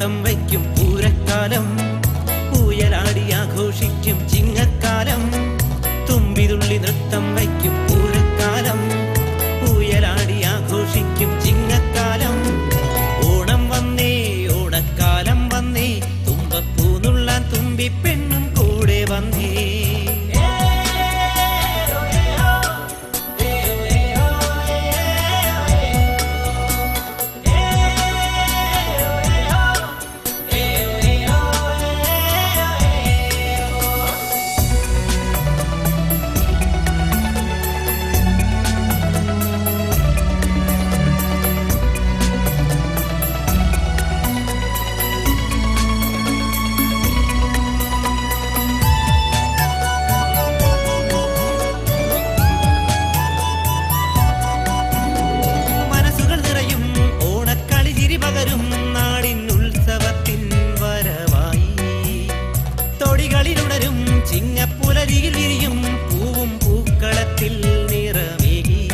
നൃത്തം വയ്ക്കും പൂരക്കാലം, ഊയലാടി ആഘോഷിക്കും ചിങ്ങക്കാലം. തുമ്പിതുള്ളി നൃത്തം വയ്ക്കും പൂരക്കാലം, ഊയലാടി ആഘോഷിക്കും ചിങ്ങക്കാലം. ഓണം വന്നേ ഓണക്കാലം വന്നേ, തുമ്പപ്പൂ നുള്ളാൻ തുമ്പിപ്പെണ്ണും കൂടെ വന്നേ. ുണരും ചിങ്ങപ്പുലരിയിൽ വിരിയും പൂവും പൂക്കളത്തിൽ നിറമേകി.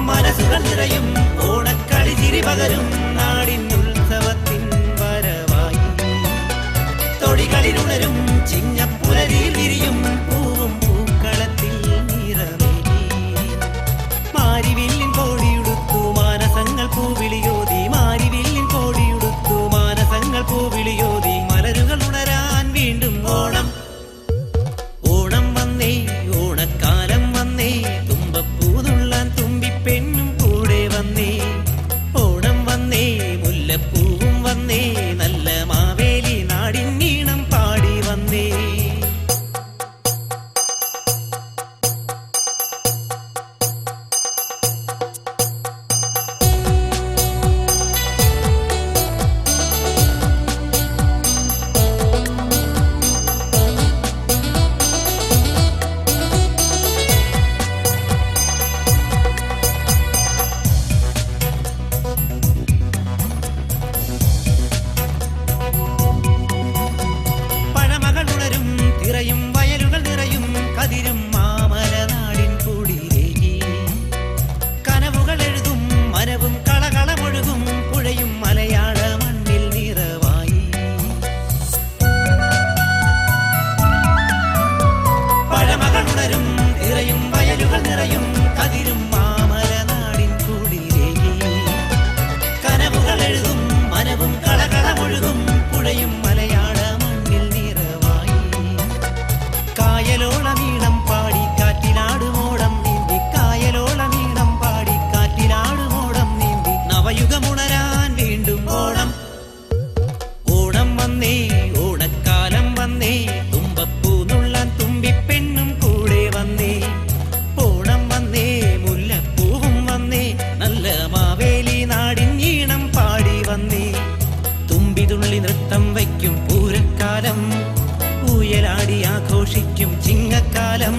മനസ്സുകൾ നിറയും ഓണക്കളി ചിരി പകരും നാടിൻ ഉത്സവത്തിൻ വരവായി. തൊടികളിലുണരും ചിങ്ങപ്പുലരിയിൽ വിരിയും പൂവും പൂക്കളത്തിൽ നിറമേകി. മാരിവില്ലിൻ കോടിയുടുത്തു മാനസങ്ങൾ പൂവിളിയോതി, മാരിവില്ലിൻ കോടിയുടുത്തു മാനസങ്ങൾ പൂവിളിയോതി. മലരുകൾ ഉണരാൻ വീണ്ടും ഓണം. ഓണം വന്നേ ഓണക്കാലം വന്നേ, തുമ്പപ്പൂ നുള്ളാൻ തുമ്പിപ്പെണ്ണും കൂടെ വന്നേ. ഓണം വന്നേ മുല്ലപ്പൂവും വന്നേ, നല്ല മാവേലി നാടിൻ ഈണം പാടി വന്നേ. വയലുകൾ നിറയും കതിരും മാമലനാടിൻ കുടിലേകി. കനവുകൾ എഴുതും മനവും കളകളമൊഴുകും പുഴയും മലയാള മണ്ണിൽ നിറവായി. പഴമകൾ ഉണരും നിറയും വയലുകൾ നിറയും കതിരും മാമലനാടിൻ കുടിലേകി. കനവുകൾ എഴുതും മനവും കളകളമൊഴുകും പുഴയും മലയാള മണ്ണിൽ നിറവായി. കായലോളമീണം പാടി കാറ്റിലാടുമോടം നീന്തി, കായലോളമീണം പാടി കാറ്റിലാടുമോടം നീന്തി. നവയുഗമുണരാൻ വീണ്ടും ഓണം. ഓണം വന്നേ ഓണക്കാലം വന്നേ, തുമ്പപ്പൂ നുള്ളാൻ തുമ്പിപ്പെണ്ണും കൂടെ വന്നേ. ഓണം വന്നേ മുല്ലപ്പൂവും വന്നേ, നല്ല മാവേലി നാടിൻ ഈണം പാടി വന്നേ. തുമ്പിതുള്ളി നൃത്തം വയ്ക്കും പൂരക്കാലം, ഊയലാടി ആഘോഷിക്കും ചിങ്ങക്കാലം.